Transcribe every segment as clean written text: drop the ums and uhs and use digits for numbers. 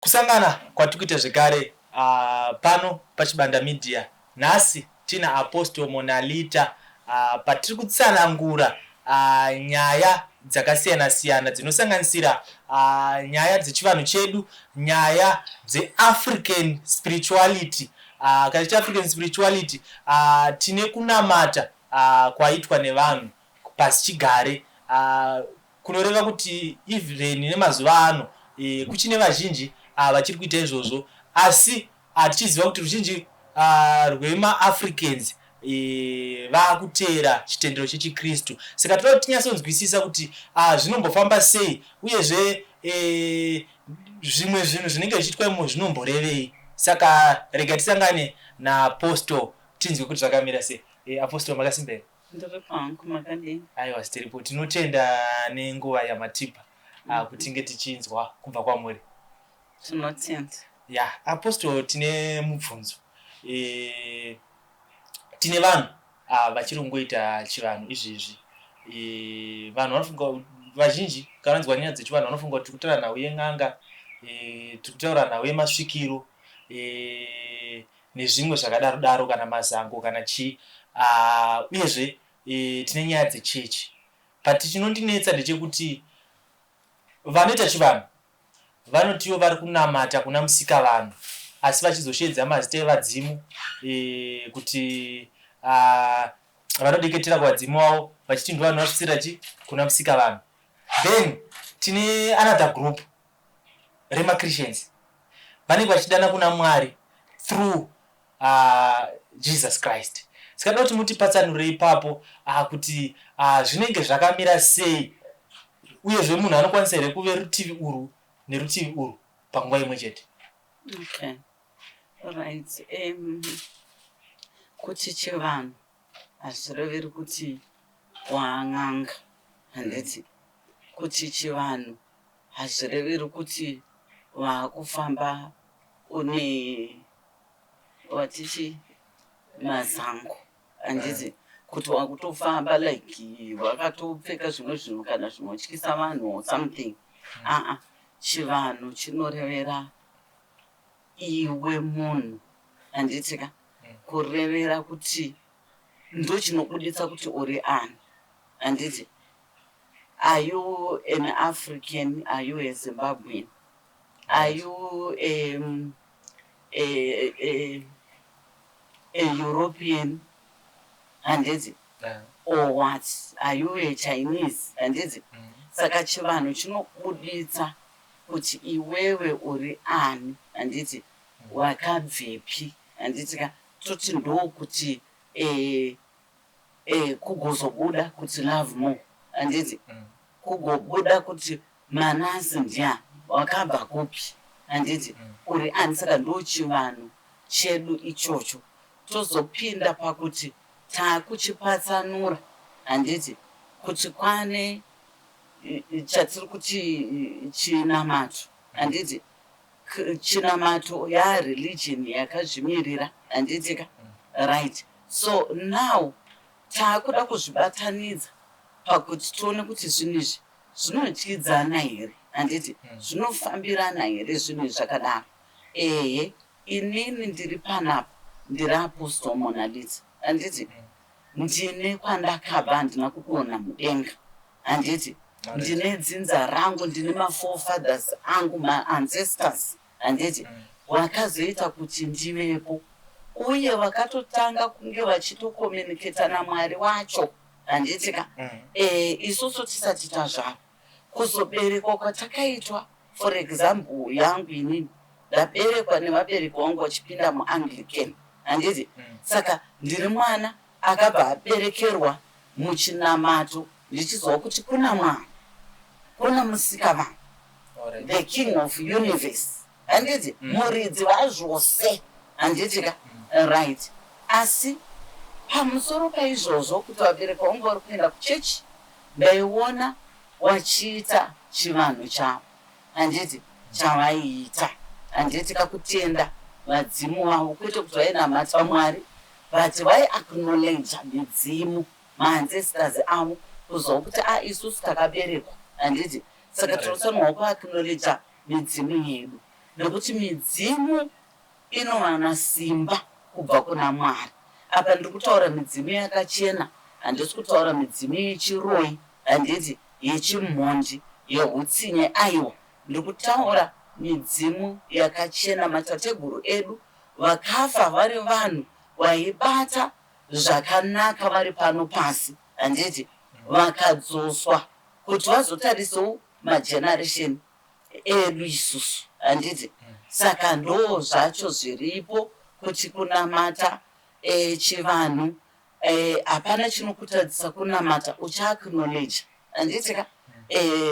Kusangana kwatikuita zvekare pano pachibanda media nhasi tina Apostle Monalita patiri kutsanangura nyaya dzakasiyana siyana dzinosanganisira nyaya dzechivanhu chedu, nyaya dzeAfrican spirituality. Kachiti African spirituality tine kunamata kwaitwa nevanhu pasi chigare, kunoreva kuti even nemazuva ano kuchine vazhinji vachiri kuita izvozvo, asi tichiziva kuti ruzhinji rwemaAfricans vakuteera chitendero chechikristu. Saka toda kuti tinyatsonzwisisa kuti zvinombofamba sei, uyezve zvimwe zvinhu zvinenge zvichiitwa imo zvinomborevei. Saka rega tisangane naApostle tinzwe kuti zvakamira sei. Apostle, makasimbere? Aiwa, tiripo. Tinotenda nenguva yamatipa kutinge tichinzwa kubva kwamuri. Tinotenda. Apostle, tine mubvunzo. Tine vanhu vachirungoita chivanhu izvizvi. Vanhu vanofunga vazhinji kana vanzwa nyaya dzechivanhu vanofunga kuti kutaura nhau yen'anga, kutaura nhau yemasvikiro, nezvimwe zvakadaro daro, kana mazango kana chii. Uyezve tine nyaya dzechechi. Pati chinondinetsa ndechekuti vanoita chivanhu vanotiwo vari kunamata kuna musika vanhu, asi vachizosvedza mazita evadzimu, kuti vanodeketera kuvadzimu wavo vachiti ndo vanhu vasvisira kuna musika vanhu. Then tine another group remaChristians vanenge vachidana kuna Mwari through Jesus Christ. Sikada kuti mutipatsanure ipapo kuti zvinenge zvakamira sei, uyezve munhu anokwanisa here kuve rutivi urwu nerutivi urwu panguva imwe chete. Okay. Alright. Kuti chivanhu hazvireveri kuti waang'anga, handiti. Kuti chivanhu hazvireveri kuti waakufamba une watichi mazango, handiti. Kuti wakutofamba like wakatopfeka zvimwe zvinhu kana zvinotyisa vanhu or something. Chivanhu chinorevera iwe munhu, handitika. Kurevera kuti ndo chinobuditsa kuti uri ani, handiti. Are you an African? Are you a Zimbabwean? Are you a European? Handiti. Or what? Are you a Chinese? Handiti. Saka chivanhu chinobuditsa kuti iwewe uri ani, handiti. Wakabvepi, handitika. Toti ndo kuti kugozobuda kuti love more, handiti. Kugobuda kuti Manase ndiani, wakabva kupi, handiti. Uri ani. Saka ndo chivanhu chedu ichocho. Tozopinda pakuti takuchipatsanura, handiti, kuti kwane chatiri kuti chinamato, handiti. Chinamato religion yakazvimirira, handitika. Right. So now takuda kuzvibatanidza pakuti tione kuti zvinhu izvi zvinodyidzana here, handiti. Zvinofambirana here zvinhu zvakadaro. Inini ndiri panapa ndiri Apostle Monalita, handiti. Ndine kwandakabva, handina kudonha mudenga, handiti. Ndine dzinza rangu, ndine maforefathers angu, maancestors, handiti. Wakazoita kuti ndivepo, uye vakatotanga kunge vachitokomuniketa naMwari wacho, handitika. Isusu tisati tazvaro kuzoberekwa kwatakaitwa. For example, yangu inini ndaberekwa nevabereki vangu vachipinda muAnglican, handiti. Saka ndiri mwana akabva aberekerwa muchinamato, ndichizwa kuti kuna Mwari, kuna musika vanhu, the king of universe, handiti. Muridzi wazvose, handitika. Right. Asi pamusoro paizvozvo kuti vabereki vangu vari kuenda kuchechi, ndaiona wachiita chivanhu chavo, handiti, chavaiita, handitika. Kutenda vadzimu vavo, kwete kuti vainamata Mwari, but vai acknowledge midzimu, maancestors avo, kuzwa kuti isusu takaberekwa, handiti. Saka tinofanirwa kuacknowledge midzimu yedu. nekuti midzimu inowana simba kubva kuna Mwari. Apa ndiri kutaura midzimu yakachena, handisi kutaura midzimu yechiroyi, handiti yechimhonje, yehutsinye. Aiwa, ndiri kutaura midzimu yakachena. Matateguru edu vakafa vari vanhu vaibata zvakanaka vari pano pasi, handiti vakadzoswa kuti vazotarisawo mageneration edu isusu, handiti. Saka ndo zvacho zviripo kuti kunamata chivanhu hapana chinokutadzisa kunamata uchiacknowledge, handiti ka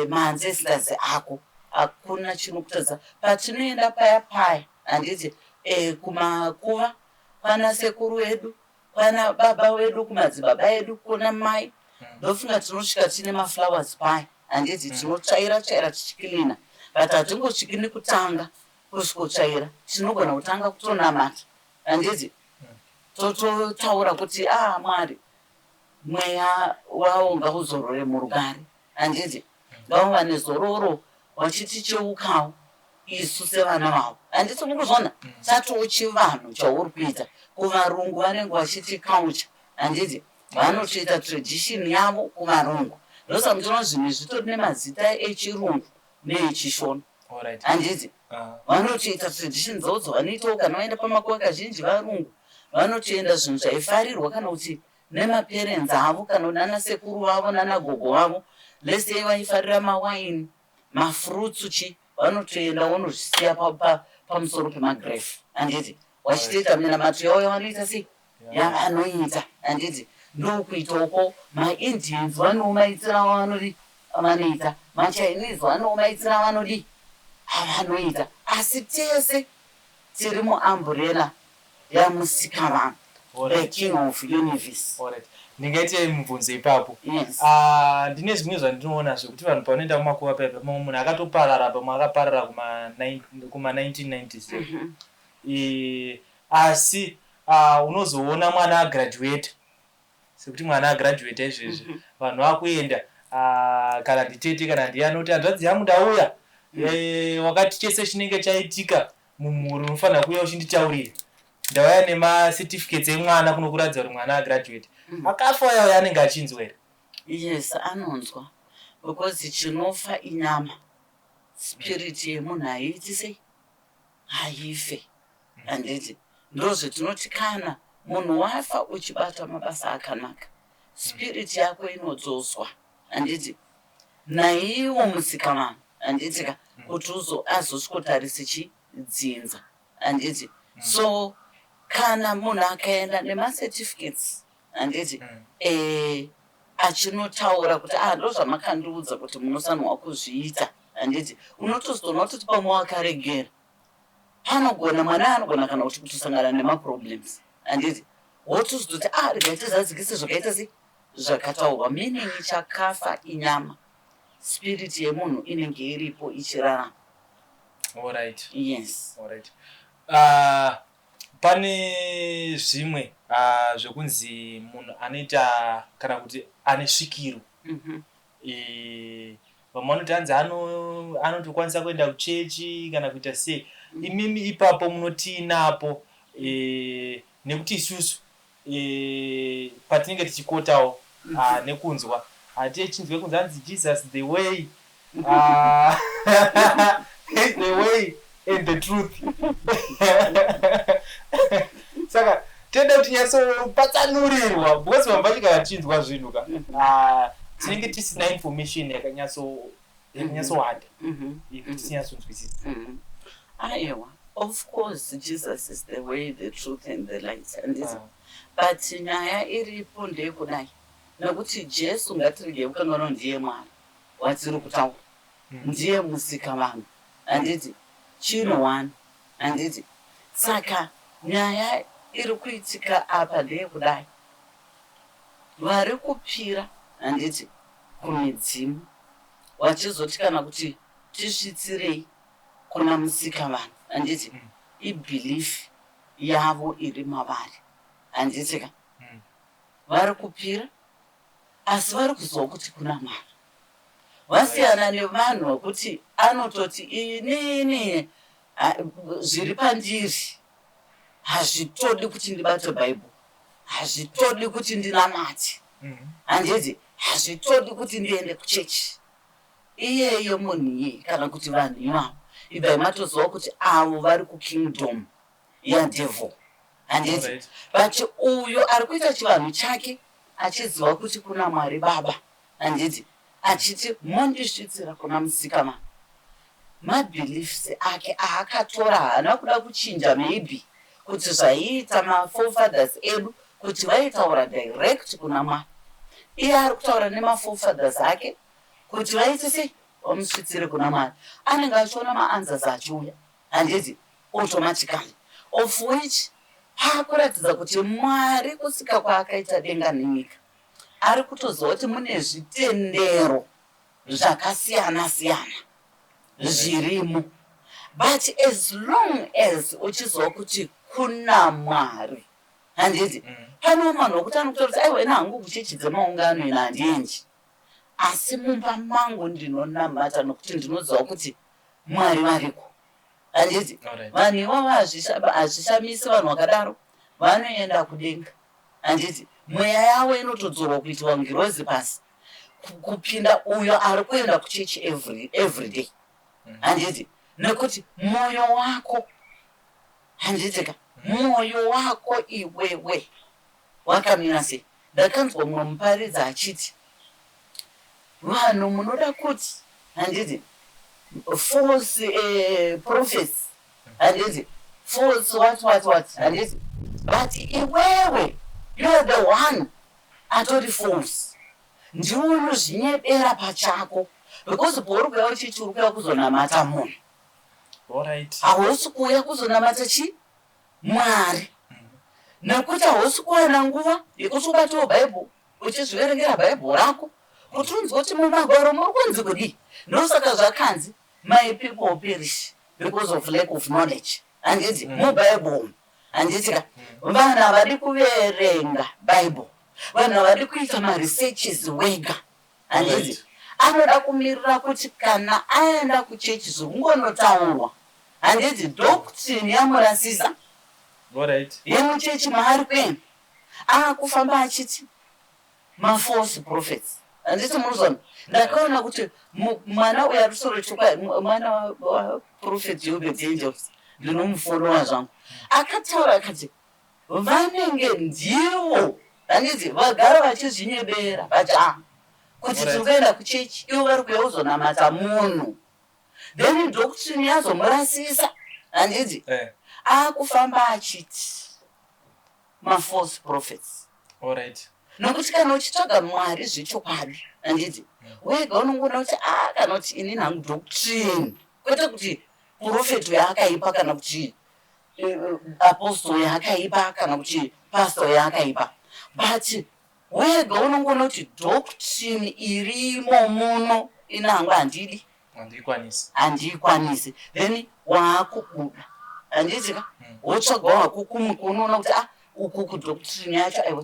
maancestors ako hakuna chinokutadzisa. Patinoenda paya paya, handiti kumakuva kwana sekuru wedu, kwana baba wedu, kumadzibaba edu, kuna mai, ndofunga tinosvika tine maflowers paya, handiti tinotsvaira tsvaira tichikilina. But hatingosviki nekutanga kusvikotsvaira, tinogona kutanga kutonamata, handiti tototaura kuti Mwari mweya wavo ngauzorore murugare, handiti ngauva nezororo wachiticheukawo isu sevana vavo, handiti mukuzvona chatowo chivanhu chauri kuita. Kuvarungu vanenge vachiti culture, handiti vanotoita tradition yavo kuvarungu. Ndosa mutoona zvinhu zvitori nemazita echirungu neechishona, handiti vanotoita tradition dzodzo vanoitawo. Kana vaenda pamakuva kazhinji varungu vanotoenda zvinhu zvaifarirwa kana kuti nemaparents avo, kana nana sekuru vavo nana gogo vavo. Lesei vaifarira mawaini, mafruits chi, vanotoenda vonozvisiya pamusoro pemagrave, handiti wachitoita minamato yavo yavanoita sei yavanoita, handiti ndokuitoko. Maindians vanewo maitira avanodi avanoita, machinese vanewo maitira avanodi avanoita, asi tese tiri muumbrella yamusikavanhu, the king of universe. Ndingaite mubvunzo ipapo. Yes. Ndine zvimwe zvandinoona zvekuti vanhu panoenda kumakuva paipa, mumwe munhu akatoparara, pamwe akaparara kuma 1990s. Asi unozoona mwana agraduate, sekuti mwana agraduate izvezvi vanhu vakuenda kana nditete kana ndiye anoti hanzvadzi yangu ndauya, wakati chese chinenge chaitika mumhuri unofanira kuuya uchinditaurira. Ndauya nemacertificates emwana kunokuradza kuti mwana agraduate. Akafa yayo anenge achinzwa here? Yes, anonzwa, because chinofa inyama, spirit yemunhu haiiti sei, haife, handiti ndozvetinoti kana munhu wafa uchibata mabasa akanaka, spirit yako inodzoswa, handiti naiwo musikavanhu, handiti ka kuti azosvikotarisa chidzinza, handiti. So kana munhu akaenda nemacertificates, handiti achinotaura kuti ndozvamakandiudza kuti munosanwa kuzviita, handiti unotozotoona kuti pamwe wakaregera panogona mwana anogona kana kuti kutosangana nemaproblems, handiti wotozototi regai tizadzikise zvakaita sei zvakataurwa. Meaning chakafa inyama, spirit yemunhu inenge iripo ichirarama. Alright. Yes. Alright. Pane zvimwe zvekunzi munhu anoita kana kuti ane svikiro. Vamwe vanoti hanzi anotokwanisa kuenda kuchechi kana kuita sei. Imimi ipapo munotinapo nekuti isusu patinenge tichikotawo nekunzwa hatichinzwe kunzi hanzi Jesus the way the way and the truth. Saka tenda kuti nyatso because vamwe vachika vachinzwa zvinhu ka tinenge tisina information yakanyatsowanda kuti tinyatsonzwisisa. Aiwa, of course Jesus is the way, the truth and the light, but nyaya iripo ndeyekudai nekuti Jesu ngatirege kukanganwa ndiye Mwari watiri kutaura, ndiye musikavanhu, handiti chinowana, handiti. Saka nyaya iri kuitika apa ndeyekudai vari kupira, handiti kumidzimu, wachizoti kana kuti tisvitsirei kuna musikavanhu, handiti ibelief yavo iri mavari, handiti ka vari kupira asi vari kuziva kuti kuna Mwari. Vasiyana nevanhu vekuti anototi inini zviri pandiri hazvitodi kuti ndibate bhaibheri, hazvitodi kuti ndinamate, handiti hazvitodi kuti ndiende kuchechi. Iyeyo munhu iye kana kuti vanhu ivavo ibva matoziva kuti avo vari kukingdom yadevil, handiti but uyo ari kuita chivanhu chake achiziva kuti kuna Mwari Baba, handiti achiti mondisvitsira kuna Musikama. Mabeliefs ake aakatora haana kuda kuchinja maybe kuti zvaiita maforefathers edu kuti vaitaura direct kuna Mwari. Iye ari kutaura nemaforefathers ake kuti vaite sei vamusvitsire kuna Mwari. Anenge achiona maanswers achiuya, handiti automatically, of which paakuratidza kuti Mwari kusika kwaakaita denga nenyika ari kutoziva kuti mune zvitendero zvakasiyana siyana zvirimo, but as long as uchiziva kuti kuna Mwari, handiti pano vanhu vokuti anokutora kuti aiwa ina hangu kuchechi dzemaungano ina handiendi, asi mumba mangu ndinonamata nokuti ndinoziva kuti Mwari variko, handiti vanhu ivavo hazvishamisi vanhu vakadaro vanoenda kudenga, handiti mweya yavo inotodzorwa kuitwa ngirozi pasi kupinda uyo ari kuenda kuchechi every day, handiti nekuti mwoyo wako, handitika mwoyo wako iwewe wakamira sei. Ndakanzwa mumwe muparidzi achiti vanhu munoda kuti, handiti false prophets, handiti false what, handiti but iwewe you are the one atori false, ndiwe unozvinyebera pachako because pauri kuuya uchichi uri kuuya kuzonamata munhu, hausi kuuya kuzonamata chi Mwari, nekuti hausi kuwana nguva yekuti ubatawo bhaibheri uchizviverengera bhaibheri rako kuti unzwe kuti mumagwaro muri kunzi kudii. Ndosaka zvakanzi my people perish because of lack of knowledge, handiti mubhaibheri, handitika vanhu havadi kuverenga bhaibheri, vanhu havadi kuita maresearches wega, handiti anoda kumirira kuti kana aenda kuchechi zvokungonotaurwa, handiti doctrine yamurasisa yemuchechi maari kuenda akufamba achiti mafalse prophets, handiti munozona. Ndakaona kuti mwana uyu ari soro chokwa mwana waprofet Jobert Angels ndinomufollowa zvangu akataura akati vanenge ndivo, handiti vagara vachizvinyebera pachavo kuti tiri kuenda kuchechi ivo vari kuuya kuzonamata munhu, then doctrine yazomurasisa, handiti akufamba achiti mafalse prophets. Nokuti kana uchitsvaga Mwari zvechokwadi, handiti wega unongoona kuti kana kuti inini hangu doctrine, kwete kuti profeti yaakaipa kana kuti apostle yaakaipa kana kuti pastor yaakaipa, but wega unongoona kuti doctrine irimo muno ina hangu handidi, handiikwanisi, then waakubuda, handitika wotsvaga wako unoona kuti uku doctrine yacho aiwa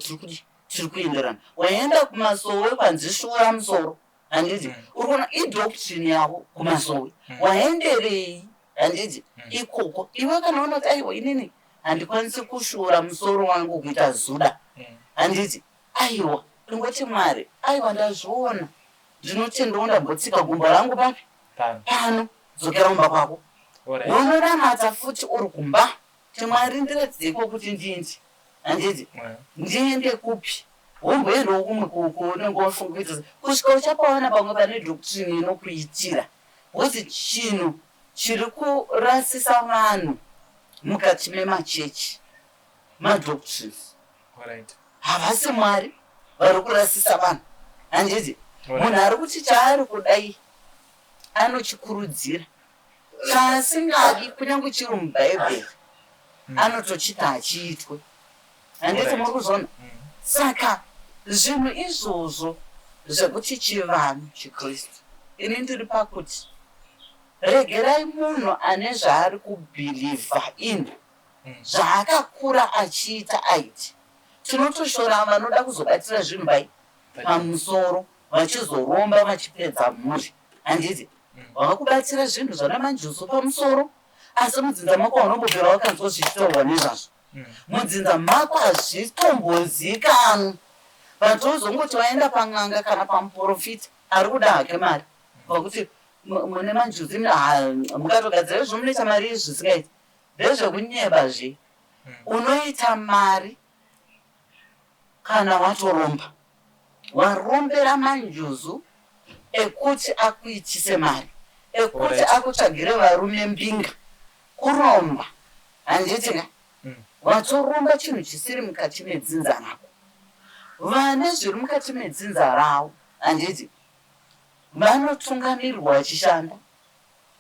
tiri kuenderana. Waenda kumasowe kwanzishura musoro, handiti uri kuona idoctrine yavo kumasowe waenderei, handiti ikoko iwe kanaona kuti aiwa inini handikwanisi kushura musoro wangu kuita zuda, handiti aiwa ingoti Mwari aiwa ndazviona ndinotendawo ndambotsika gumbo rangu papi pano, dzokera kumba kwako unonamata futi uri kumba kuti Mwari ndiradzeko kuti ndindi, handiti ndiende kupi womboendawo kumwe kunenge wafunga kuita kusvika uchapawana pamwe pane doctrine inokuitira, kuti chinhu chiri kurasisa vanhu mukati memachechi madoctrines havasi Mwari vari kurasisa vanhu, handiti munhu ari kuti chaari kudai anochikurudzira chaasingadi kunyange chiri mubhaibheri anotochita achiitwe, handiti muri kuzona. Saka zvinhu izvozvo zvekuti chivanhu chikristu, ini ndiri pakuti regerai munhu ane zvaari kubhilivha in zvaakakura achiita aiti. Tinotoshora vanoda kuzobatira zvinhu bai pamusoro vachizoromba vachipedza mhuri, handiti vakakubatira zvinhu zvana manjuso pamusoro asi mudzinza mako unombopera wakanzwa zvichitaurwa nezvazvo mudzinza mako hazvitombozikanwa patozongoti waenda pan'anga kana pamuprofita ari kuda hake mari pakuti mune manjuzi mukatogadzira izvo munoita mari izvisingaiti ndezvekunyebazve unoita mari kana watoromba warombera manjuzu ekuti akuitise mari ekuti akutsvagire varume mbinga kuromba handitinga watoromba chinhu chisiri mukati medzinza rako vane zviri mukati medzinza ravo handiti vanotungamirirwa vachishanda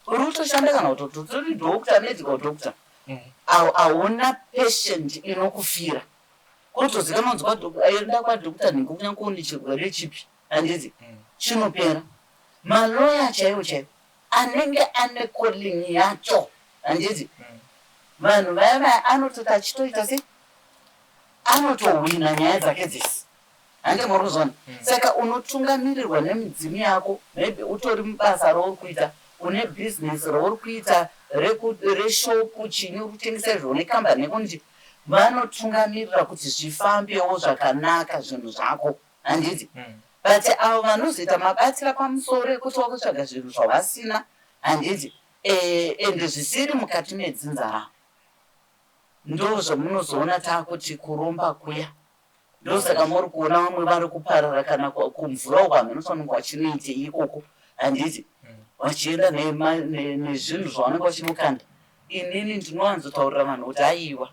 uri kutoshanda kana kuti uri doctor medical doctor hauna patient inokufira kutozikanonzwa enda kwadokta nekunyangoni chirwere chipi handiti chinopera maloya chaiwo chaiwo anenge ane calling yacho handiti vanhu vaya vaya anototi achitoita sei anotohwina nyaya dzake dzisi handi muri kuzona saka unotungamirirwa nemidzimu yako maybe utori mubasa rauri kuita une bhizinesi rauri kuita reshopu chini uri kutengesa izvo nekambani yekunti vanotungamirira kuti zvifambewo zvakanaka zvinhu zvako handiti but avo vanozoita mabatira pamusoro ekuti wakutsvaga zvinhu zvavasina handiti ende zvisiri mukati medzinza ravo ndo zvamunozoona taakuti kuromba kuya ndosaka muri kuona vamwe vari kuparara kana kumvura uko hamenofanirwa wachinoite ikoko handiti wachienda nezvinhu zvavanenge vachinokanda inini ndinowanzotaurira vanhu kuti aiwa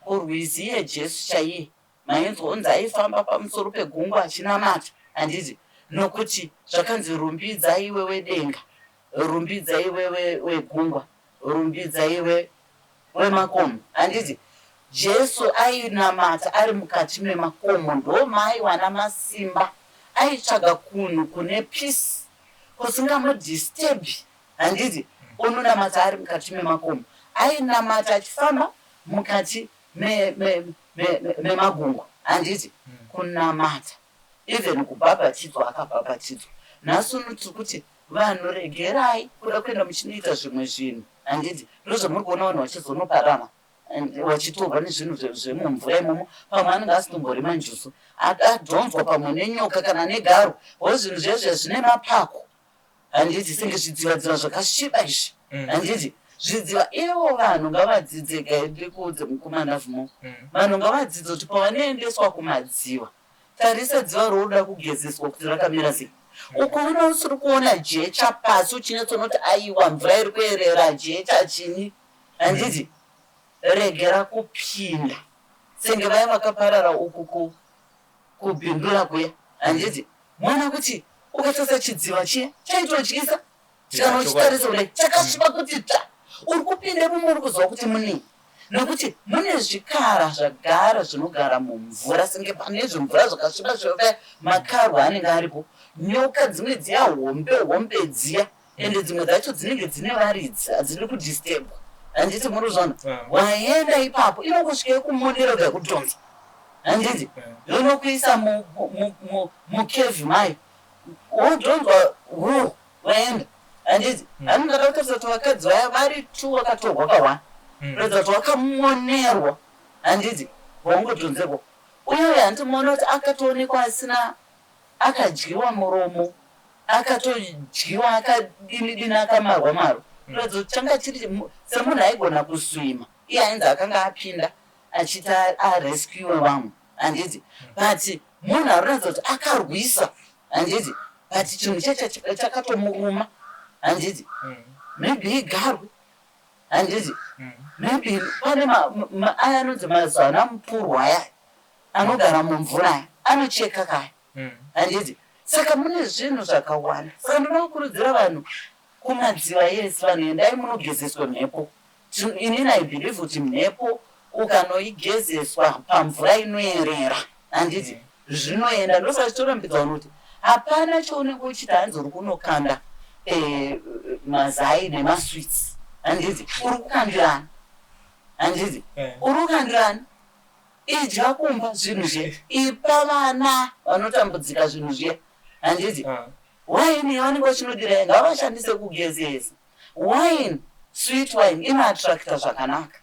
kurwizi yejesu chaiye mainzwa unzi aifamba pamusoro pegungwa achinamata handiti nokuti zvakanzi rumbidza iwe wedenga rumbidza iwe wegungwa rumbidza iwe wemakomo handiti jesu ainamata ari mukati memakomo ndo maaiwana masimba aitsvaga kunhu kune peace kusingamudisturbi handiti unonamata ari mukati memakomo ainamata achifamba mukati memagungwa handiti kunamata even kubhabhatidzwa akabhabhatidzwa nhasi unoti kuti vanhu regerai kuda kuenda muchinoita zvimwe zvinhu handiti ndozvamuri kuona vanhu vachizonoparama vachitorwa nezvinhu zvemumvura imomo pamwe anenge asitombori manjusu adhonzwa pamwe nenyoka kana negaro o zvinhu zvezve zvine mapako handiti senge zvidzivadziva zvakasviba izvi handiti zvidziva ivo vanhu ngavadzidze gaidikuudze mukumanavhumo vanhu ngavadzidze kuti pavanoendeswa kumadziva tarisa dziva rouda kugezeswa kuti rakamira sei ukuona usiri kuona jecha pasi uchinyatsonoti aiwa mvura iri kuerera jecha chini handiti regera kupinda senge vaya vakaparara uku kubhindura kuya handiti mona kuti ukatasa chidziva chiya chaitotyisa tikanochitarisa kudai chakasviba kuti tsva uri kupinde mumuri kuzwa kuti munei nokuti mune zvikara zvagara zvinogara mumvura senge pane zvimvura zvakasviba zvova makarwa anenge aripo nyoka dzimwe dziya hombe dziya ende dzimwe dzacho dzinenge dzine varidzi hadzidi kudistebwa handiti muri zvona waenda ipapo inokusvike kumonero gakutonza handiti yonokuisa mukevhi mayo wodhonzwa waenda handiti anongada kutarisa kuti vakadzi vaya vari tu vakatorwa kawana kuratidza kuti wakamonerwa handiti waungodhonzerwa uye handimoona kuti akatoonekwa asina akadyiwa muromo akatodyiwa akadini akamarwa kuratidza kuti changa chiri semunhu aigona kuswima iye ainzi akanga apinda achiti arescue vamwe handiti but munhu anoratidza kuti akarwisa handiti but chinhu chakatomuruma handiti maybe igarwe handiti maybe pane aya anonzi mazana mupurwa aya anogara mumvura aya anocheka kaya handiti saka mune zvinhu zvakawanda saka ndinokurudzira vanhu kumadziva yese vanhu endai munogezeswa mhepo inini aibhilieve kuti mhepo ukanoigezeswa pamvura inoerera handiti zvinoenda ndosachitorambidza kuti hapana chounenge uchita hanzi uri kunokanda mazai nemaswits handiti uri kukandirana handiti uri kukandirana idya kumba zvinhu zviya ipa vana vanotambudzika zvinhu zviya handiti waini yavanenge vachinodira ngavashandise kugezesa waini sweet wine inoattracta zvakanaka.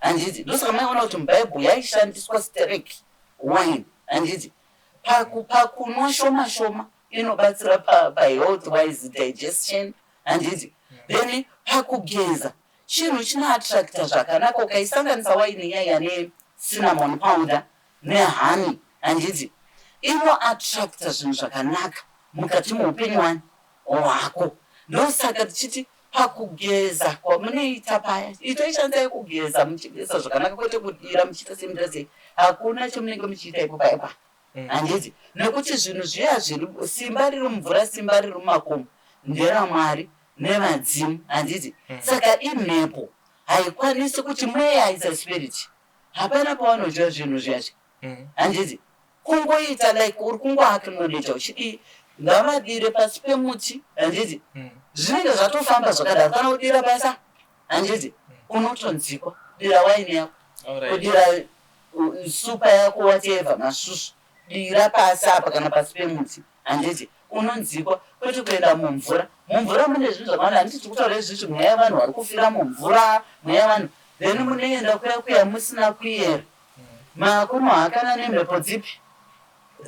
Handiti ndosaka maiona kuti mubhaibheri yaishandiswa sterek wine. Handiti pakunwa shoma shoma inobatsira pahealth wise digestion. Handiti then pakugeza chinhu chinoattracta zvakanaka ukaisanganisa wine iyaya necinnamon powder nehoney. Handiti inoattracta zvinhu zvakanaka mukati muupenyu hwako. Ndosaka tichiti pakugeza kwamunoita paya itoishandisai kugeza muchigeza zvakanaka kwete kudira muchiita semutasei hakuna chamunenge muchiita ipo paipa. Handiti nekuti zvinhu zviya zviri simba riri mumvura simba riri mumakomo nderamwari nevadzimu. Handiti saka imhepo haikwanisi kuti mweya is a spirit. Hapana pavanodya zvinhu zvacho. Handiti kungoita like uri kungoacknowledge uchidii ngavadire pasi pemuti. Handiti zvinenge zvatofamba zvakadaro kana kudira basa. Handiti unotonzikwa dira waini yako kudira supa yako whatever masusu dira pasi apa kana pasi pemuti. Handiti unonzikwa kwete kuenda mumvura. Mumvura mune zvinhu zvakawanda. Handiti kutaura izvizvi mweya vanhu vari kufira mumvura mweya vanhu then munoenda kuya musina kuyera makunohakana nemhepo dzipi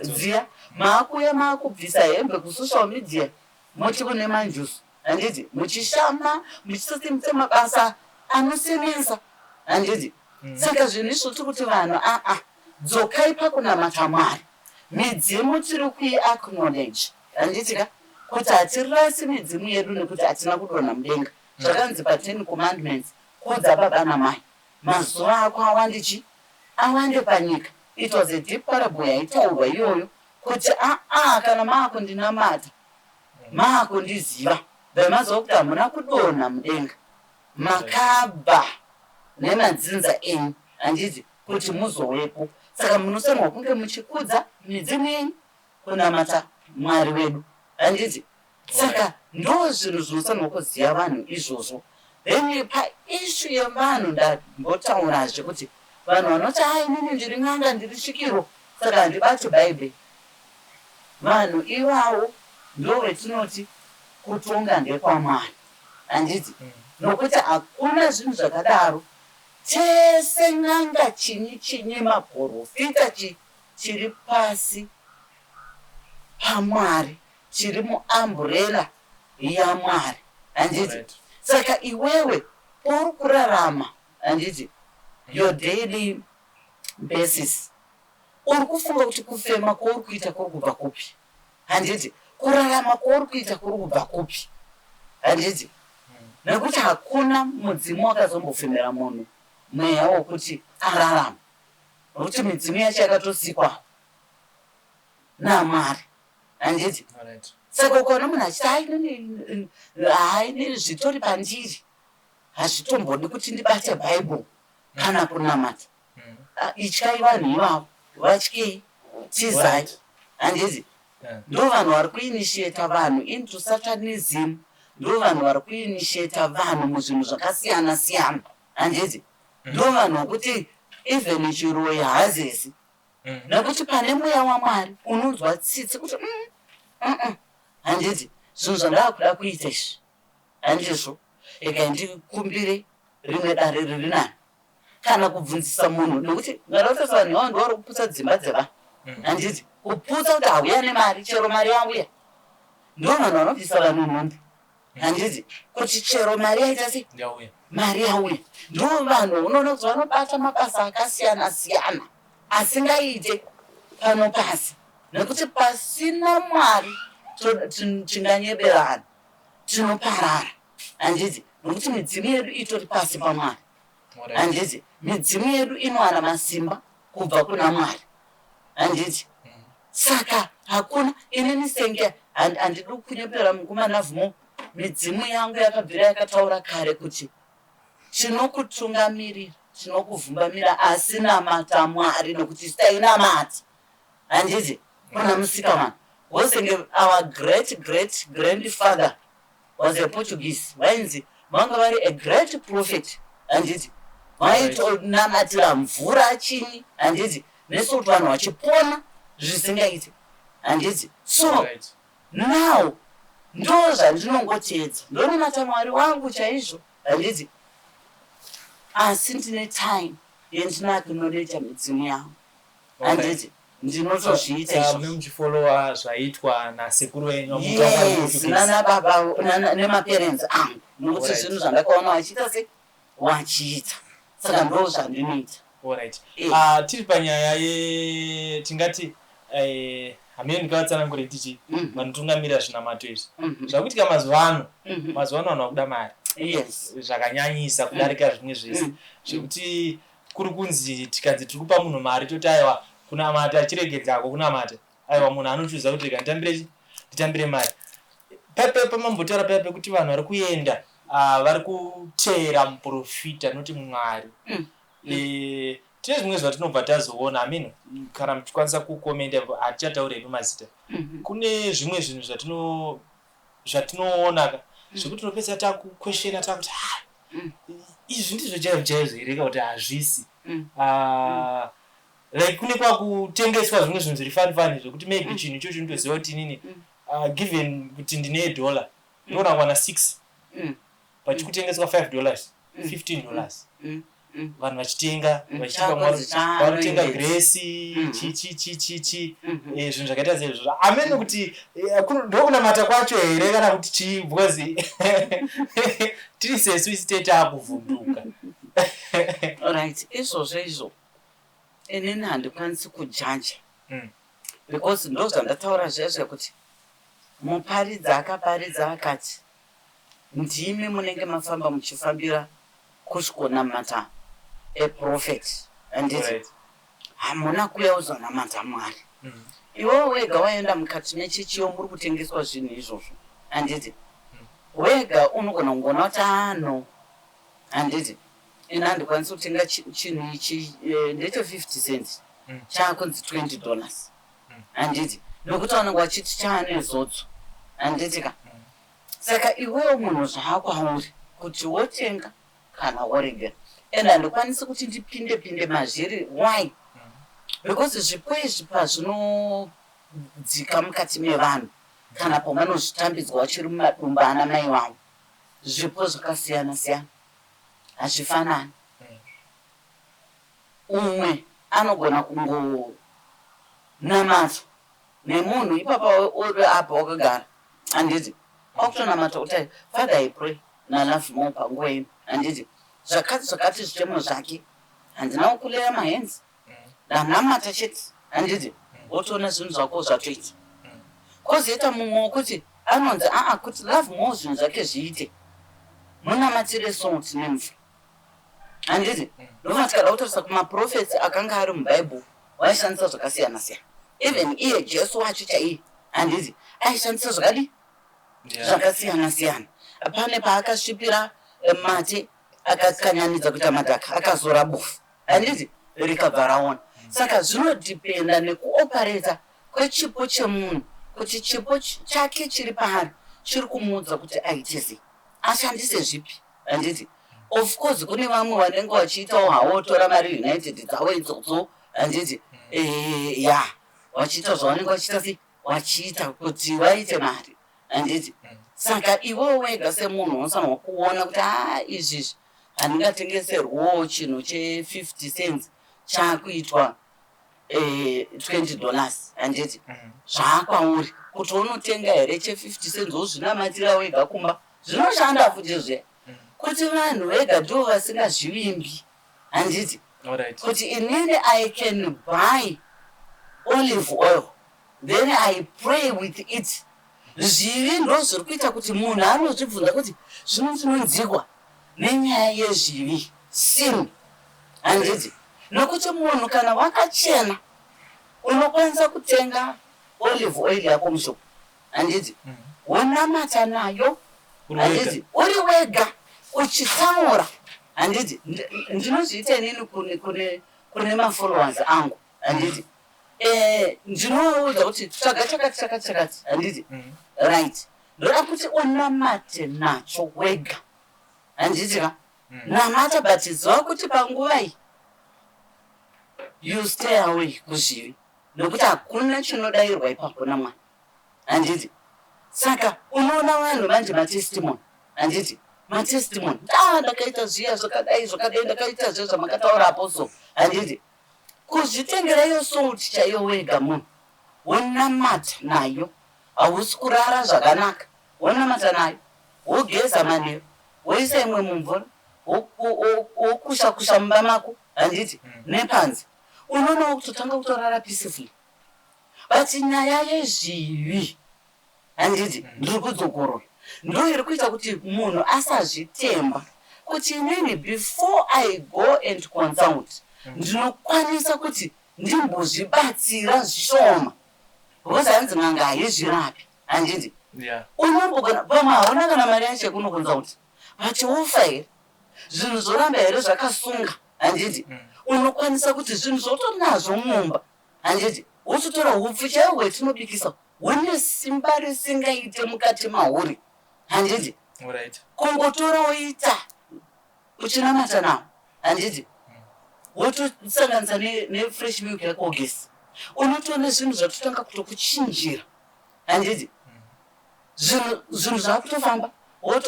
dziya maakuya maakubvisa hembe kusocial media muti kune manjusu. Handiti muchishama muchisatsimutse mabasa anosemenza. Handiti saka zvinhu izvo tiri kuti vanhu dzokai pakunamata Mwari. Midzimu tiri kuiacknowledge. Handiti kuti hatirasi midzimu yedu nekuti hatina kudonha mudenga. Zvakanzi pa10 commandments kudza baba namai mazuva ako awande panyika. It was a deep parable yaitaurwa iyoyo kuti kana maakundinamata maakundiziva vemazuva okuti hamuna kudonha mudenga makabva nemadzinza enyu. Handiti kuti muzowepo. Saka munosanwa kunge muchikudza midzimu yenyu kunamata Mwari wedu. Handiti saka ndo zvinhu zvinosanwa kuziva vanhu izvozvo. Then paishu yevanhu ndambotaurazve kuti vanhu vanoti inini ndiri n'anga ndiri svikiro saka handibati bhaibheri. Vanhu ivavo ndo vetinoti kutonga ndekwaMwari. Handiti nokuti hakuna zvinhu zvakadaro. Tese n'anga chinyi maprofita chiri pasi paMwari chiri muamburela yaMwari. Handiti saka iwewe uri kurarama. Handiti your daily basis uri kufunga kuti kufema kwauri kuita kuri kubva kupi. Handiti kurarama kwauri kuita kuri kubva kupi. Handiti nekuti hakuna mudzimu wakazombofemera munhu mweya wokuti ararama nokuti midzimu yacho yakatosikwa naMwari. Handiti saka ukaona munhu achiti hainini zvitori pandiri hazvitombodi kuti ndibate bhaibheri kana kunamata. Ityai vanhu ivavo vatyei tizai. Handiti ndo vanhu vari kuinitiata vanhu into satanism. Ndo vanhu vari kuinitiata vanhu muzvinhu zvakasiyana siyana. Handiti ndo vanhu vokuti even chiroyi hazesi nekuti pane mweya waMwari unonzwa tsitsi kuti handiti zvinhu zvandaakuda kuita izvi handizvo eka ndikumbire rimwe dare riri nani kana kubvunzisa munhu nekuti ngarautasa vanhu ivavo ndo vari kuputsa dzimba dzevanhu. Handiti kuputsa kuti hauya nemari chero mari yauya ndo vanhu vanobvisa vanhu nhumbi. Handiti kuti chero mari yaita sei mari yauya ndo vanhu unoona kuti vanobata mabasa akasiyana siyana asingaite pano pasi nekuti pasina Mwari tinganyeberana tinoparara. Handiti nokuti midzimu yedu itori pasi paMwari. Handiti midzimu yedu inowana masimba kubva kuna Mwari. Handiti saka hakuna inini senge handidi kunyepera mukomana Vhumo. Midzimu yangu yakabvira yakataura kare kuti tinokutungamirira tinokuvhumbamira asi namata Mwari nokuti sitainamata. Handiti kuna Musikavanhu wosenge our great grandfather was a Portuguese. Vainzi vanga vari a great prophet. Handiti vaitonamatira mvura chinyi. Handiti nesu kuti vanhu vachipona zvisingaiti. Handiti so now ndo zvandinongoteedza ndonamata Mwari wangu chaizvo handiti asi ndine time yendinakunorecha midzimu yangu handiti ndinotozviita izvo muchifolowa zvaitwa nasekuru wenyu yes nanababa nemaparents angu nokuti zvinhu zvandakaona wachiita se wachiita saka ndo zvandinoita. Alright. Tiri panyaya tingati hamene ndikatsanangura tichi vanotungamirira zvinamato izvi zvakuitika mazuva ano vanhu vakuda mari zvakanyanyisa kudarika zvimwe zvese zvekuti kuri kunzi tikanzi tiri kupa munhu mari toti aiwa kunamata achiregedzako kunamata aiwa munhu anochuza kuti rega nditambire mari paipepa mambotaura paipe kuti vanhu vari kuenda vari kuteera muprofita noti mwari tine zvimwe zvatinobva tazoona amini kana muchikwanisa kukomenda hatichataura hedu mazita kune zvimwe zvinhu zvatinoona zvekuti tinopedza takukweshena takuti izvi ndizvo chaizvo here kuti hazvisi like kune kwakutengeswa zvimwe zvinhu zviri fani zvokuti maybe chinhu ichocho ndinoziva kuti inini given kuti ndine $1 ndinoona kuwana 6 pachikutengeswa $5 $15 vanhu vachitenga vanotenga gresi chichi zvinhu zvakaita seizvozvo amene kuti ndokunamata kwacho here kana kuti chii because tiri sesu isi tetakuvhunduka. Alright, izvozvo izvo inini handikwanisi kujaja because ndo zvandataura zvezve kuti muparidza akaparidza akati ndimi munenge mafamba muchifambira kusvikonamata eprofeti handiti hamuna kuya uzonamata Mwari iwewe wega waenda mukati mechichiyo muri kutengeswa zvinhu izvozvo handiti wega unogona kungona kuti handiti ina handikwanisi kutenga chinhu ichi ndeche 50 cents chakunzi $20 handiti nokuti vanenge vachiti chaane zodzo handitika saka iwewe munhu zvakwauri kuti wotenga kana woregera and handikwanisi kuti ndipinde mazviri why because zvipo izvi pazvinodzika mukati mevanhu kana pavanozvitambidzwa vachiri mumadumba ana mai wavo zvipo zvakasiyana siyana hazvifanani umwe anogona kungonamata nemunhu ipapa uri apa wakagara handiti wakutonamata kuti Father I pray nalafu mo panguva ino handiti zvakati zvichemo zvake handina kukulera mahenzi ndanamata chete handiti wotoona zvinhu zvako zvatoita kozoita mumwe wokuti anonzi kuti love mo zvinhu zvake zviite munamatire salt nemvura handiti ndofana tikada kutarisa kumaprofeti akanga ari mubhaibheri waishandisa zvakasiyana siyana even iye Jesu wacho chaiye handiti aishandisa zvakadi zvakasiyana siyana pane paakasvipira mate akakanyanidza kuita madhaka akazora bofu handiti rikabva raona saka zvinodhipenda nekuopareta kwechipo chemunhu kuti chipo chake chiri paari chiri kumuudza kuti aite sei ashandise zvipi handiti of course kune vamwe vanenge vachiitawo hawo tora mari united dzavo idzodzo handiti vachiita zvavanenge vachiita sei vachiita kuti vaite mari handiti saka iwewe wega semunhu unofanirwa kuona kuti izvizvi handingatengeserwawo chinhu che50 cents chakuitwa $20 handiti zvakwauri kuti unotenga here che50 cents wozvinamatira wega kumba zvinoshanda futi zve kuti vanhu vega ndo vasingazvivimbi handiti kuti inini I can buy olive oil then I pray with it zvivi ndo zviri kuita kuti munhu anozvibvunza kuti zvino tinonzikwa nenyaya yezvivi sin handiti nokuti munhu kana wakachena unokwanisa kutenga olive oil yako mushopu handiti wonamata nayo handiti uri wega uchitaura handiti ndinozviita inini kune mafollowers angu handiti ndinoudza kuti chakati handiti right ndoda kuti unamate nacho wega handitika namata but ziva kuti panguva iyi you stay away kuzvivi nokuti hakuna chinodayirwa ipapo naMwari handiti saka unoona vanhu vanje matestimony handiti matestimony ndakaita zviya zvakadai ndakaita zvezvamakataura apostle handiti kuzvitengera iyo sauti chaiyo wega munhu wonamata nayo hausi kurara zvakanaka wonamata nayo wogeza manheru woisa imwe mumvura wokusha mumba mako handiti nepanze unoona kutotanga kutorara peacefully but nyaya yezvivi handiti ndiri kudzokorora ndo iri kuita kuti munhu asazvitemba kuti inini before I go and consult ndinokwanisa kuti ndimbozvibatsira zvishoma because hanzi n'anga haizvirapi handiti unombogona pamwe hauna kana mari yacho yekunokonsulta but wofa here zvinhu zvoramba here zvakasunga handiti unokwanisa kuti zvinhu zvotori nazvo mumba handiti wototora upfu chaiwo hwetinobikisa hune simba risingaite mukati mahuri handiti kungotora woita uchinamata nawo handiti wotosanganisa nefresh milk yako gesi unotoona zvinhu zvatotanga kutokuchinjira handiti zvinhu zvakutofamba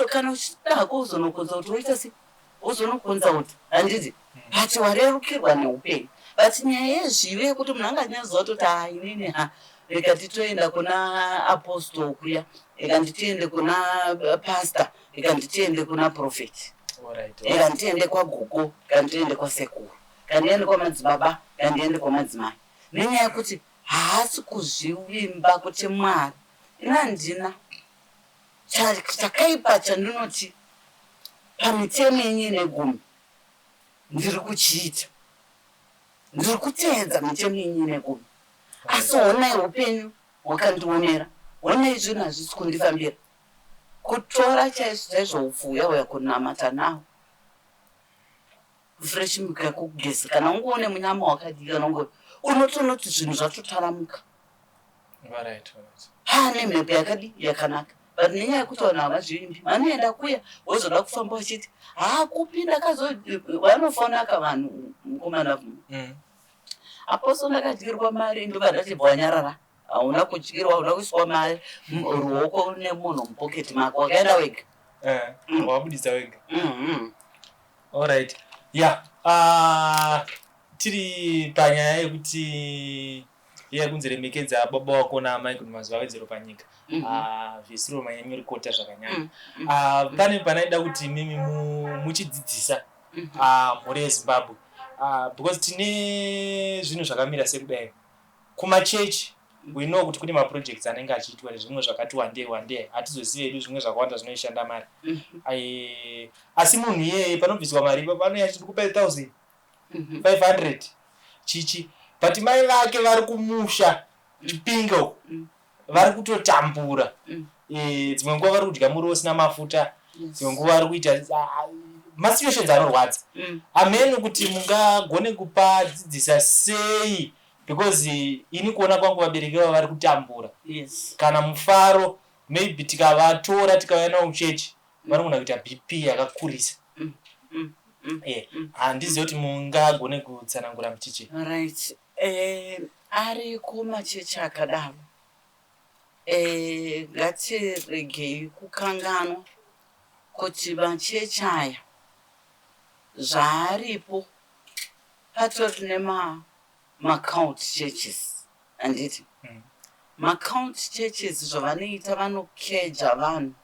kana uchidako uzonokonza kuti woita sei uzonokonza kuti handiti but warerukirwa neupenyu but nyaya yezvivi yekuti munhu anganyaziva kuti inini reka titoenda kuna apostle kuya reka nditiende kuna pastor reka nditiende kuna prophet reka nditiende kwagogo reka nditiende kwasekuru reka ndiende kwamadzibaba reka ndiende kwamadzimai nenyaya yekuti haasi kuzvivimba kuti Mwari inandina chakaipa chandinoti pamitemo yenye negumi ndiri kuchiita ndiri kuteedza mitemo yenye negumi asi honai upenyu hwakandionera honai zvinhu hazvisi kundifambira kutora chaizvo upfu uyauya kunamata nawo fresh milk yako kugezi kana ungoone munyama wakadika nongo unotonoti zvinhu zvatotaramuka pane mhepo yakadi yakanaka but nenyaya yekuti vanhu havazvimbi vanoenda kuya wozoda kufamba uchiti kupinda vanofonaka vanhu mukomana apostle ndakadyirwa mari ndokandati bwanyarara hauna kudyirwa hauna kuiswa mari ruoko nemunhu mupoketi mako wakaenda wega wabudisa wega alright tiri panyaya yekuti yekunzi remekedza baba wako naamai kuti mazuva awedzero panyika vhesiro manyanya rikota zvakanyanya pane panaida kuti mimi muchidzidzisa mhuri yeZimbabwe because tine zvinhu zvakamira sekudai kumachechi we know kuti kune maprojects anenge achiitwa nezvimwe zvakati wandei hatizozivi hedu zvimwe zvakawanda zvinoishanda mari asi munhu iyeye panobviswa mari panoya chiri kupa 1500 chichi but mai vake vari kumusha chipinga uko vari kutotambura dzimwe nguva vari kudya muriwo usina mafuta dzimwe nguva vari kuita masituations anorwadza ameni kuti mungagone kupa dzidzisa sei because ini kuona kwangu vabereki vavo vari kutambura kana mufaro maybe tikavatora tikauya navo muchechi vanogona kuita BP yakakurisa handizivi kuti mungagone kutsanangura mutiche right ari kumachechi akadaro ngatiregei kukanganwa kuti machechi aya zvaaripo patori nemacount churches handiti macount churches zvavanoita vanokeja vanhu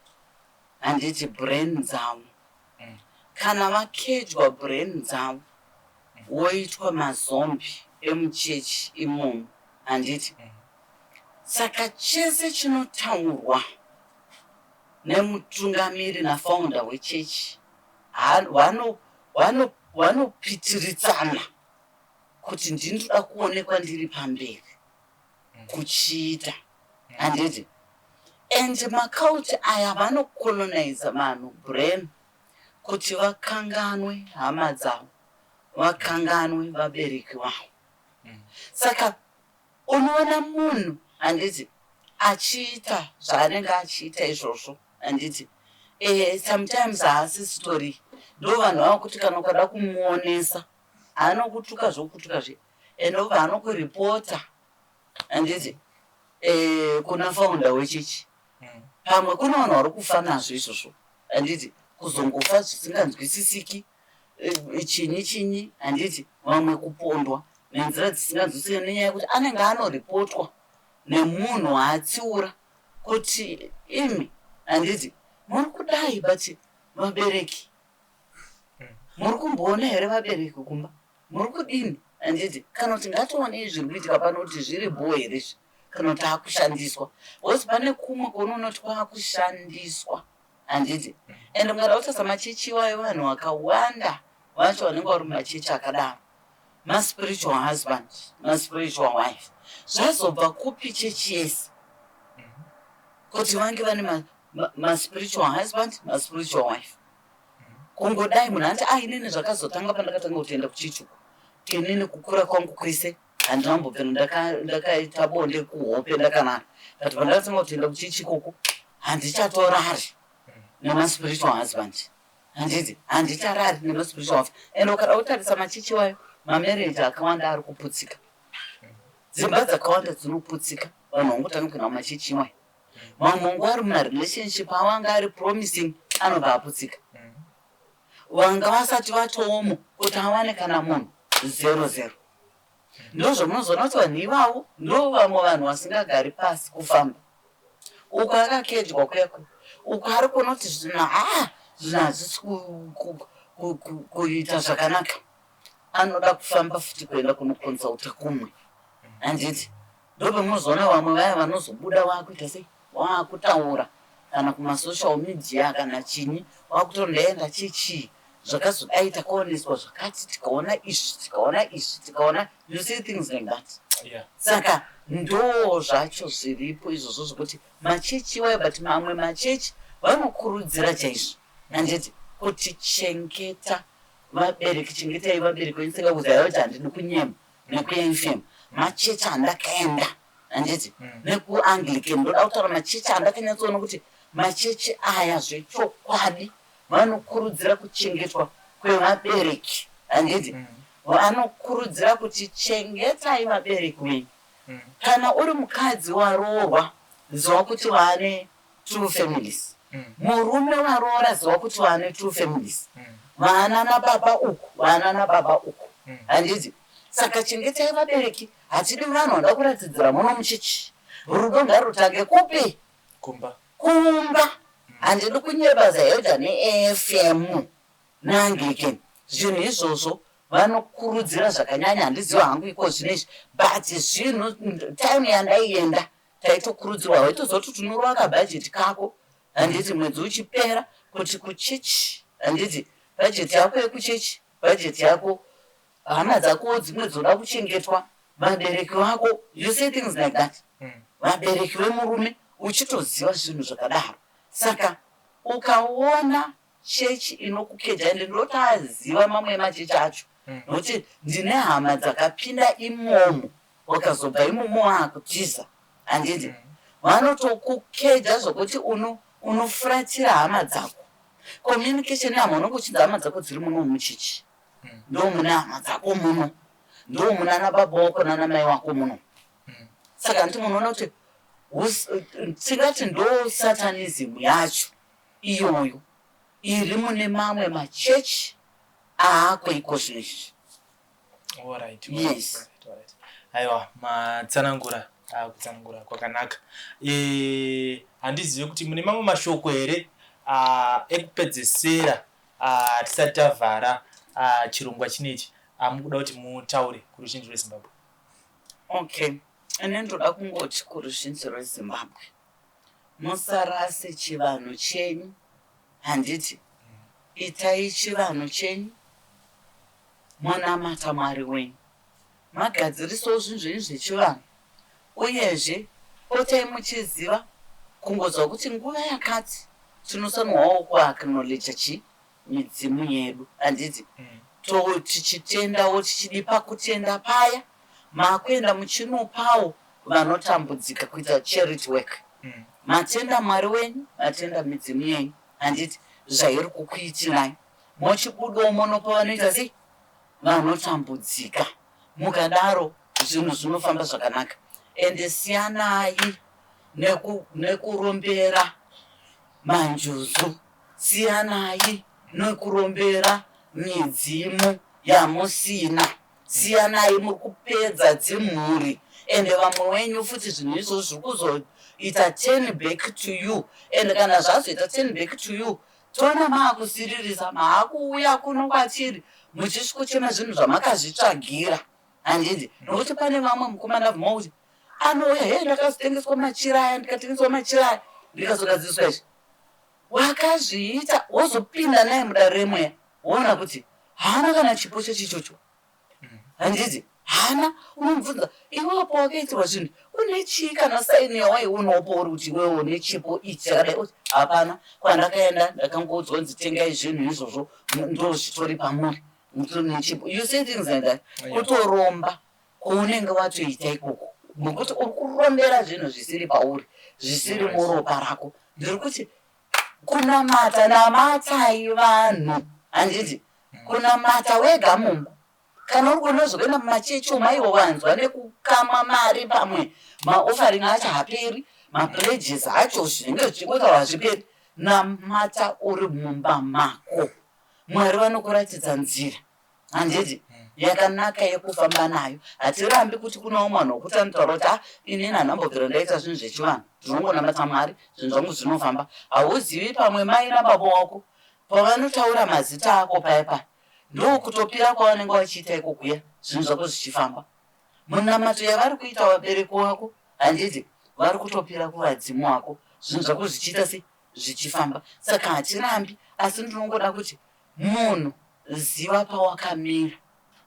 handiti brain dzavo kana vakejwa brain dzavo woitwa mazombi emuchechi imomo handiti saka chese chinotaurwa nemutungamiri nafounder wechechi vanopitiritsana kuti ndinoda kuonekwa ndiri pamberi kuchiita handiti and makauti aya vanokolonaiza vanhu brain kuti vakanganwe hama dzavo vakanganwe vabereki vavo saka unoona munhu handiti achiita zvaanenge achiita izvozvo handiti sometimes haasi story ndo vanhu vava kuti kana ukada kumuonesa anokutuka zvokutuka zve and obva anokuripota handiti kuna founder wechechi pamwe kuna vanhu vari kufa nazvo izvozvo handiti kuzongofa zvisinganzwisisiki chinyi handiti vamwe kupondwa nenzira dzisinganzwisisiki nenyaya yekuti anenge anoripotwa nemunhu waatsiura kuti imi handiti muri kudai but vabereki muri kumboona here vabereki kumba muri kudini handiti kana kuti ngatione zviri kuitika pano kuti zviri bho here izvi kana kuti akushandiswa bcause pane kumwe kunoonoti kwakushandiswa handiti ende mungada kutasa machechi iwayo vanhu vakawanda vacho vanenge vari mumachechi akadaro maspiritual husband maspiritual wife zvazobva kupi chechi yese kuti vange vane maspiritual husband maspiritual wife kungodai munhu anti inini zvakazotanga pandakatanga kutoenda kuchichuku inini kukura kwangu kwese handinambobvira ndakaita bonde kuhope ndakanana kati pandakatanga kutoenda kuchichikoko handichatorari nemaspiritual husband handiti handicharari nemaspiritual wife ende ukada kutarisa machechi wayo mamereji akawanda ari kuputsika dzimba dzakawanda dzinoputsika vanhu vangotanga kuenda mumachechi iwayo mamwe nguva ari mumarelationship avo anga ari promising anobva aputsika vanga vasati vatomo kuti awane kana munhu 00 ndozvo munozoona kuti vanhu ivavo ndo vamwe vanhu vasingagari pasi kufamba uko akakedywa kweko uko ari kuona kuti zvinhu hazvisi kuita zvakanaka anoda kufamba futi kuenda kunokonsulta kumwe handiti ndopamunozoona vamwe vaya vanozobuda waakuita sei waakutaura kana kumasocial media kana chinyi waakutondaenda chechi zvakazodai takaoneswa zvakati tikaona izvi tikaona you see things like that saka ndo zvacho zviripo izvozvo zvokuti machechi iwayo but mamwe machechi vanokurudzira chaizvo handiti kuti chengeta vabereki chengetai vabereki venyitsika kuzaya kuti handidi kunyema nekuefm machechi andakaenda handiti nekuanglican ndoda kutaura machechi andakanyatsoona kuti machechi aya zvechokwadi vanokurudzira kuchengetwa kwevabereki handiti vanokurudzira kuti chengetai vabereki wenyu kana uri mukadzi waroorwa ziva kuti vaane 2 families murume waroora ziva kuti vaane 2 families vana nababa uku vana nababa uku handiti saka chengetai vabereki hatidi vanhu vanoda kuratidzira muno muchechi rudo ngarutange kupi kumba handidi kunyeba zayoda neafm neanglican zvinhu izvozvo vanokurudzira zvakanyanya handiziva hangu iko zvinezvi but zvinhu time yandaienda taitokurudzirwa waitozoti tunorwaka bhajeti kako handiti mwedzi uchipera kuti kuchechi handiti bhajeti yako yekuchechi bhajeti yako hama dzako dzimwe dzoda kuchengetwa vabereki vako you say things like that vabereki vemurume uchitoziva zvinhu zvakadaro saka ukaona chechi inokukedza ende ndotaziva mamwe emachechi acho nokuti ndine hama dzakapinda imomo wakazobva imomo waakutiza handiti vanotokukedza zvokuti unofuratira hama dzako communication hama unenge uchinza hama dzako dziri muno muchechi ndo mune hama dzako muno ndo muna nababa wako nanamai wako muno saka nditi munoona kuti tingati ndo satanism yacho iyoyo iri mune mamwe machechi aako iko zvinezvi yes aiwa matsanangura kutsanangura kwakanaka handizive kuti mune mamwe mashoko here ekupedzesera tisati tavhara chirongwa chinechi mukuda kuti mutaure kuruzhinji rwezimbabwe okay ane ndoda kungoti kuruzhinji rwezimbabwe musarase chivanhu chenyu handiti itai chivanhu chenyu munamata mwari wenyu magadzirisawo zvinhu zvenyu zvechivanhu uyezve potai muchiziva kungoziva kuti nguva yakati tinosanwawo kuaknoleja midzimu yedu handiti tichitendawo tichidipa kutenda paya makuenda muchinopawo vanotambudzika kuita charity work matenda mwari wenyu matenda midzimu yenyu handiti zvairi kukuitirai mochibudawo monopa vanoita sei vanotambudzika mukadaro zvinhu zvinofamba zvakanaka ende siyanai nekurombera manjuzu siyanai nekurombera midzimu yamusina, siyanai muri kupedza dzimhuri, ende vamwe wenyu futi zvinhu izvo zviri kuzoita turn back to you, ende kana zvazoita turn back to you toona maakusiririsa, maakuuya kuno kwatiri muchisvikochema zvinhu zvamakazvitsvagira. Handiti nokuti pane vamwe mukomana bvuma kuti anouya, he ndakazotengeswa machira aya, ndikatengeswa machira aya, ndikazogadziswa izvi, wakazviita wozopinda naye mudare remweya, woona kuti haana kana chipo chechichocho. Handiti hana, unomubvunza iwapo wakaitirwa zvinhu une chii kana saini yawaiunapo uri kuti iwewe une chipo ichi chakadai, kuti hapana, kwandakaenda ndakangoudzwa nditengai zvinhu izvozvo ndo zvitori pamuri nechipo. You say things like that, kutoromba kwaunenge watoita ikoko, nokuti uri kurombera zvinhu zvisiri pauri, zvisiri muropa rako. Ndiri kuti kunamata namatai vanhu. Handiti kunamata wega mumba, kana uri kunozokuenda mumachechi umaiwo vanzwa nekukama mari pamwe, maofaring acho haperi, mapledges acho zvinenge zvichikotaura hazviperi. Namata uri mumba mako, Mwari vanokuratidza nzira. Handiti yakanaka yekufamba nayo. Hatirambi kuti kunawo munhu wokuti anotaura kuti inini handambogara ndaita zvinhu zvechivanhu, ndinongonamata Mwari, zvinhu zvangu zvinofamba. Hauzivi pamwe mai nababa wako pavanotaura mazita ako paya ndokutopira kwavanenge vachiita ikokuya, zvinhu zvako zvichifamba. Munamato yavari kuita vabereki wako, handiti vari kutopira kuvadzimu wako, zvinhu zvako zvichiita sei, zvichifamba. Saka hatirambi, asi ndinongoda kuti munhu ziva pawakamira.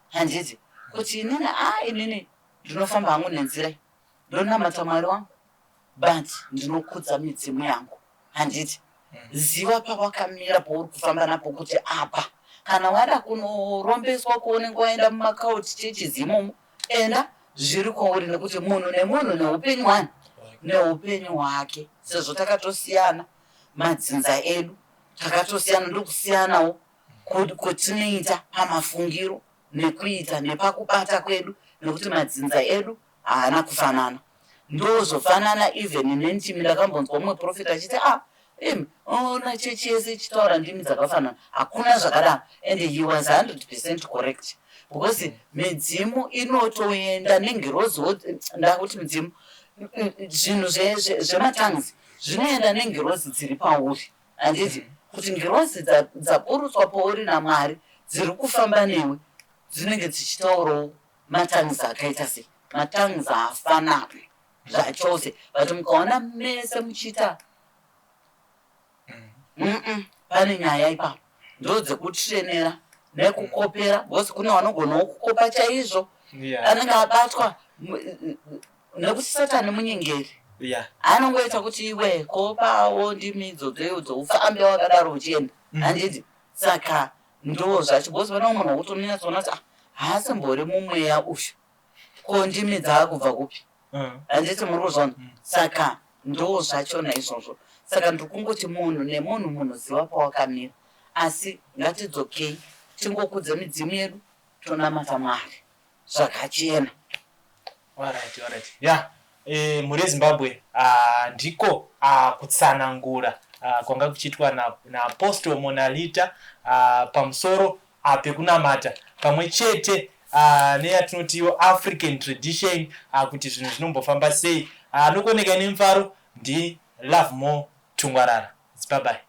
Handiti kuti inini ndinofamba hangu nenzira iyi, ndonamata Mwari wangu, but ndinokudza midzimu yangu. Handiti ziva pawakamira, pauri kufamba napo, kuti apa kana wada kunorombeswa kuonenge waenda mumakauti chechizimomo, enda zviri kwauri, nekuti munhu nemunhu neupenyu hwani neupenyu hwake. Sezvo takatosiyana madzinza edu, takatosiyana ndokusiyanawo kwetinoita pamafungiro nekuita nepakubata kwedu, nekuti madzinza edu haana kufanana. Ndozofanana even nendimi. Ndakambonzwa mumwe profeta achiti ona chechi yese ichitaura ndimi dzakafanana, hakuna zvakadaro. And he was 100% correct, because midzimu inotoenda nengirozi. Ndakuti midzimu, zvinhu zvematanzi zvinoenda nengirozi dziri pauri. Handiti kuti ngirozi dzaburutswa pauri naMwari dziri kufamba newe, dzinenge dzichitaurawo matanzi akaita sei, matanzi haafanani zvachose. But mukaona mese muchiita pane nyaya ipapo ndodzekutrenera nekukopera, because kune vanogonawo kukopa chaizvo, anenge abatwa nekuti Satani munyengeri. Anongoita kuti iwe kopawo ndimi idzodzo dzoufambe wakadaro uchienda. Handiti saka ndo zvacho, because pane munhu wokutonyatsona kuti haasimbori mumweya uyu, ko ndimi dzaakubva kupi? Handiti muri kuzvona. Saka ndo zvachona izvozvo. Saka ndikungoti munhu nemunhu, munhu ziva pawakamira, asi ngatidzokei tingokudze midzimu yedu, tonamata Mwari zvakachena. Alright. Muri Zimbabwe ndiko kutsanangura kwanga kuchiitwa naApostle Monalita pamusoro pekunamata pamwe chete neyatinotiwo African tradition, kuti zvinhu zvinombofamba sei. Anokoneka nemufaro ndi Love More Tungwarara. Bye bye.